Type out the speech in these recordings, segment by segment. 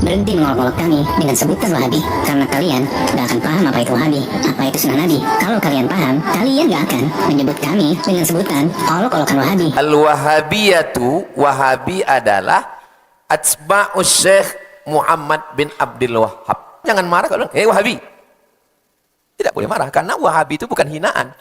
Berhenti mengolok-olok kami dengan sebutan Wahabi, karena kalian gak akan paham apa itu Wahabi, apa itu sunnah Nabi. Kalau kalian paham, kalian gak akan menyebut kami dengan sebutan olok-olokan Wahabi. Al-Wahabiyatu, Wahabi adalah Atsba'us Syekh Muhammad bin Abdul Wahhab. Jangan marah kalau Wahabi. Tidak boleh marah, karena Wahabi itu bukan hinaan.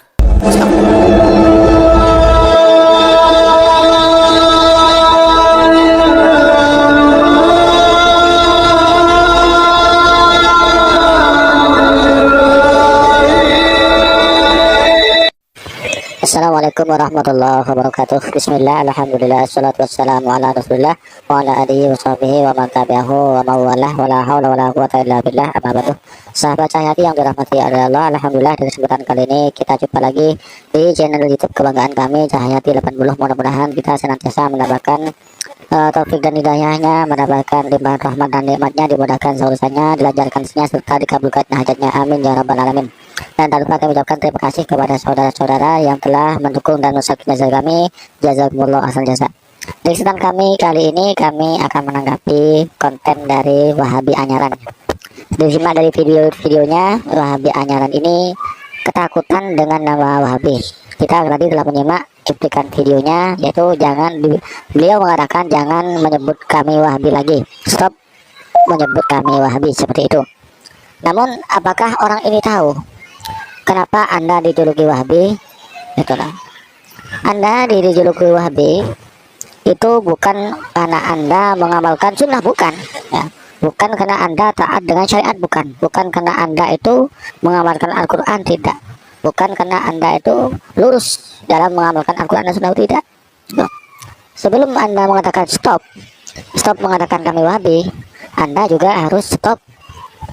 Assalamualaikum warahmatullahi wabarakatuh. Bismillah, alhamdulillah, assalatu wassalamu ala rasulillah wa ala alihi wa sahbihi wa man tabi'ahu wa mawalah wa la hawla wa la quwata illa billah, amma ba'du. Sahabat Cahyati yang dirahmati Allah, alhamdulillah di kesempatan kali ini kita jumpa lagi di channel YouTube kebanggaan kami Cahyati 80. Mudah-mudahan kita senantiasa mendapatkan taufik dan hidayahnya, mendapatkan limpahan rahmat dan nikmatnya, dimudahkan urusannya, dilancarkan serta dikabulkan hajatnya, amin ya rabbal alamin. Dan tak lupa kami ucapkan terima kasih kepada saudara-saudara yang telah mendukung dan mensubscribe channel kami. Jazakumullah asal jasa. Di kesempatan kami kali ini kami akan menanggapi konten dari Wahabi Anyaran. Disimak dari videonya, Wahabi Anyaran ini ketakutan dengan nama Wahabi. Kita tadi telah menyimak cuplikan videonya, yaitu beliau mengatakan jangan menyebut kami Wahabi lagi, stop menyebut kami Wahabi, seperti itu. Namun apakah orang ini tahu kenapa Anda dijuluki Wahabi? Itulah, Anda dijuluki Wahabi itu bukan karena Anda mengamalkan sunnah, bukan ya. Bukan karena Anda taat dengan syariat, bukan karena Anda itu mengamalkan Al-Quran, tidak. Bukan karena Anda itu lurus dalam mengamalkan Al-Quran dan sunnah, tidak. Sebelum Anda mengatakan stop mengatakan kami Wahabi, Anda juga harus stop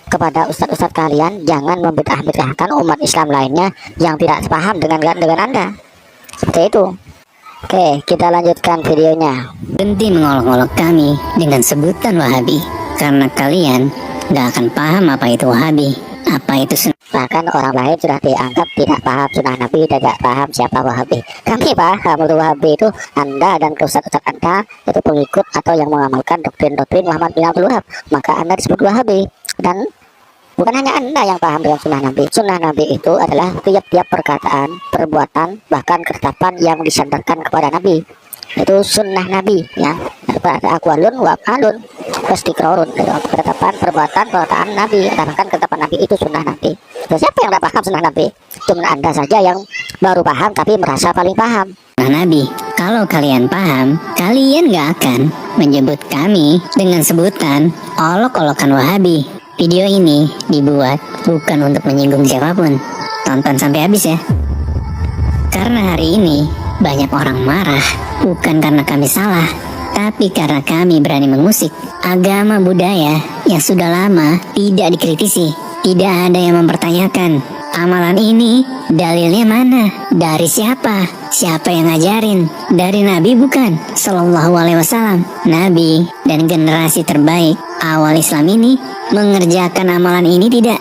kepada ustadz-ustadz kalian, jangan membid'ah-bid'ahkan umat Islam lainnya yang tidak sepaham dengan Anda. Seperti itu. Oke, kita lanjutkan videonya. Berhenti mengolok-olok kami dengan sebutan Wahabi, karena kalian gak akan paham apa itu Wahabi, apa itu sunnah. Bahkan orang lain sudah dianggap tidak paham sunnah Nabi, tidak paham siapa Wahabi. Kami paham itu Wahabi itu Anda dan ustadz-ustadz Anda itu pengikut atau yang mengamalkan doktrin Muhammad bin Abdul Wahhab, maka Anda disebut Wahabi. Dan bukan hanya Anda yang paham dengan sunnah Nabi. Sunnah Nabi itu adalah tiap-tiap perkataan, perbuatan, bahkan ketetapan yang disandarkan kepada Nabi. Itu sunnah Nabi, ya. Ada aqwalun wa af'alun wastiqrarun. Ketetapan, perkataan Nabi, bahkan ketetapan Nabi itu sunnah Nabi. Terus siapa yang tidak paham sunnah Nabi? Cuma Anda saja yang baru paham tapi merasa paling paham. Nah Nabi, kalau kalian paham, kalian gak akan menyebut kami dengan sebutan olok-olokan Wahabi. Video ini dibuat bukan untuk menyinggung siapapun. Tonton sampai habis ya. Karena hari ini banyak orang marah, bukan karena kami salah, tapi karena kami berani mengusik agama budaya yang sudah lama tidak dikritisi. Tidak ada yang mempertanyakan amalan ini dalilnya mana, dari siapa, siapa yang ngajarin, dari Nabi bukan Sallallahu Alaihi Wasallam. Nabi dan generasi terbaik awal Islam ini mengerjakan amalan ini tidak.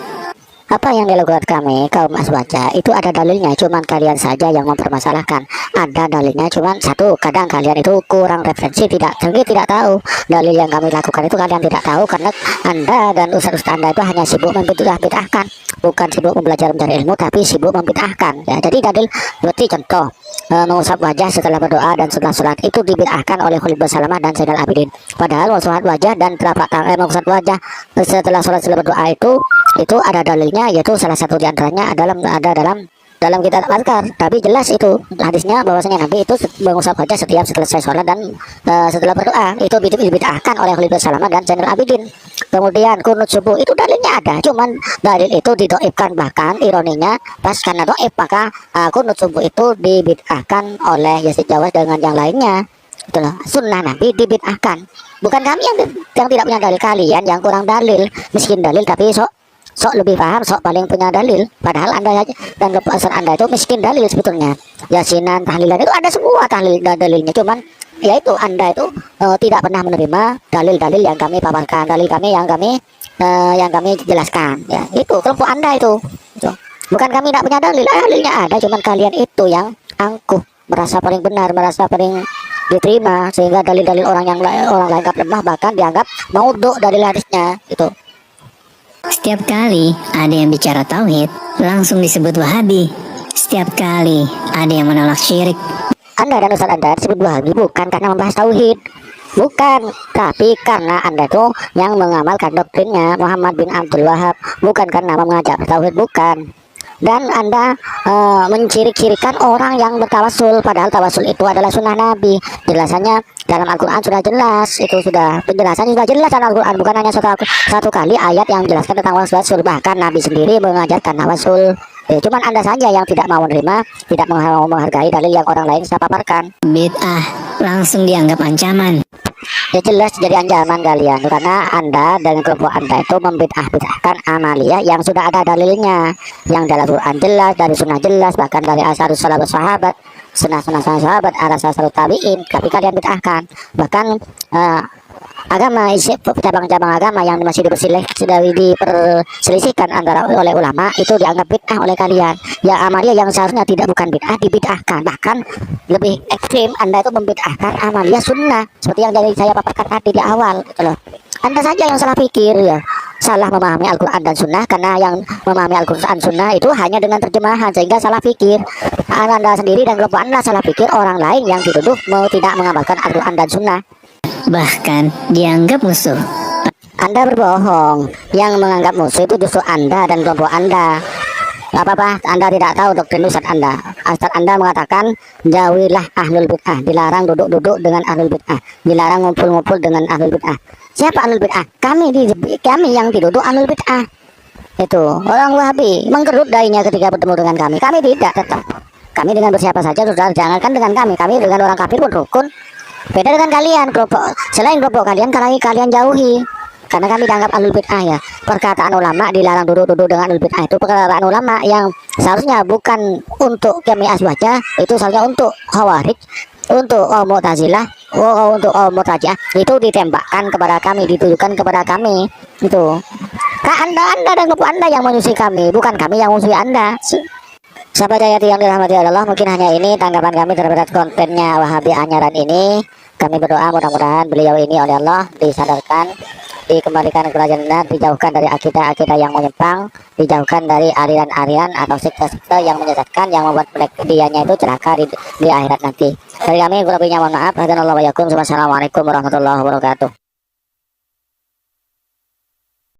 Apa yang dilakukan kami kaum aswaja itu ada dalilnya, cuman kalian saja yang mempermasalahkan. Ada dalilnya cuman satu, kadang kalian itu kurang referensi, tidak tahu dalil yang kami lakukan itu kalian tidak tahu karena Anda dan ustaz-ustaz Anda itu hanya sibuk membid'ahkan, bukan sibuk mencari ilmu tapi sibuk membid'ahkan ya. Jadi dalil seperti contoh mengusap wajah setelah berdoa dan setelah sholat itu dibid'ahkan oleh Khalid bin Salamah dan Zainal Abidin. Padahal mengusap wajah dan telapak tangan mengusap wajah setelah sholat setelah berdoa itu ada dalilnya, yaitu salah satu diantaranya ada dalam kitab Al-Azkar. Tapi jelas itu hadisnya bahwasanya Nabi itu mengusap wajah setiap selesai sholat dan setelah berdoa. Itu dibid'ahkan oleh Khalid bin Salamah dan Zainal Abidin. Kemudian kunut subuh itu dalilnya ada, cuman dalil itu didoibkan, bahkan ironinya pas karena doib maka kunut subuh itu dibid'ahkan oleh Yazid Jawas dengan yang lainnya. Itulah sunnah Nabi dibid'ahkan. Bukan kami yang tidak punya dalil, kalian yang kurang dalil, miskin dalil tapi sok lebih paham, sok paling punya dalil. Padahal Anda dan kepuasan Anda itu miskin dalil sebetulnya. Yasinan, tahlilan itu ada semua dalilnya, cuman yaitu Anda itu tidak pernah menerima dalil-dalil yang kami paparkan, dalil kami yang kami jelaskan ya. Itu kelompok Anda itu. Bukan kami tidak punya dalilnya ada, cuman kalian itu yang angkuh, merasa paling benar, merasa paling diterima, sehingga dalil-dalil orang lain anggap lemah bahkan dianggap maudhu dari hadisnya itu. Setiap kali ada yang bicara tauhid, langsung disebut Wahabi. Setiap kali ada yang menolak syirik, Anda dan Ustaz Anda disebut Wahabi bukan karena membahas tauhid, bukan, tapi karena Anda tuh yang mengamalkan doktrinnya Muhammad bin Abdul Wahab, bukan karena mengajak tauhid, bukan. Dan Anda menciri-cirikan orang yang bertawasul, padahal tawasul itu adalah sunnah Nabi. Jelasannya dalam Al-Quran sudah jelas, itu sudah penjelasannya sudah jelas dalam Al-Quran, bukan hanya satu kali ayat yang menjelaskan tentang tawasul, bahkan Nabi sendiri mengajarkan tawasul. Cuman Anda saja yang tidak mau menerima, tidak mau menghargai dalil yang orang lain sudah paparkan. bid'ah, langsung dianggap ancaman. Ya jelas jadi ancaman kalian, karena Anda dan kelompok Anda itu membid'ah-bid'ahkan amaliyah yang sudah ada dalilnya, yang dalam Quran jelas, dari sunnah jelas, bahkan dari asharus salafus sahabat, sunnah-sunnah sahabat, asharus tabi'in, tapi kalian bid'ahkan. Bahkan agama, cabang-cabang agama yang masih diperselisihkan antara oleh ulama itu dianggap bid'ah oleh kalian. Ya amaliyah yang seharusnya tidak bukan bid'ah dibid'ahkan, bahkan lebih ekstrim Anda itu membid'ahkan amaliyah sunnah seperti yang dari saya paparkan tadi di awal gitu loh. Anda saja yang salah pikir ya, salah memahami Al-Quran dan Sunnah, karena yang memahami Al-Quran Sunnah itu hanya dengan terjemahan sehingga salah pikir. Anda sendiri dan kelompok Anda salah pikir orang lain yang dituduh tidak mengamalkan Al-Quran dan Sunnah. Bahkan dianggap musuh. Anda berbohong. Yang menganggap musuh itu justru Anda dan kelompok Anda. Gak apa-apa, Anda tidak tahu doktrin Ustaz Anda. Ustaz Anda mengatakan jauhilah ahlul bid'ah, dilarang duduk-duduk dengan ahlul bid'ah, dilarang ngumpul-ngumpul dengan ahlul bid'ah. Siapa ahlul bid'ah? Kami yang diduduk ahlul bid'ah. Itu orang Wahabi menggerut dainya ketika bertemu dengan kami. Kami tidak, tetap kami dengan bersiapa saja sudah, jangankan dengan kami dengan orang kafir pun rukun. Beda dengan kalian, selain kelompok kalian jauhi, karena kami dianggap ahlul bid'ah ya. Perkataan ulama dilarang duduk-duduk dengan ahlul bid'ah itu perkataan ulama yang seharusnya bukan untuk kami aswaja, itu seharusnya untuk khawarij, untuk mu'tazilah, untuk mu'taji'ah, itu ditembakkan kepada kami, ditujukan kepada kami. Itu Anda dan kelompok Anda yang menyusi kami, bukan kami yang menyusi Anda. Sahabat Jayati yang dirahmati Allah, mungkin hanya ini tanggapan kami terhadap kontennya Wahabi Anyaran ini. Kami berdoa mudah-mudahan beliau ini oleh Allah disadarkan, dikembalikan ke jalan benar, dijauhkan dari akidah-akidah yang menyimpang, dijauhkan dari aliran-aliran atau sekte-sekte yang menyesatkan, yang membuat dianya itu celaka di akhirat nanti. Dari kami kurang lebihnya mohon maaf. Wassalamualaikum warahmatullahi wabarakatuh.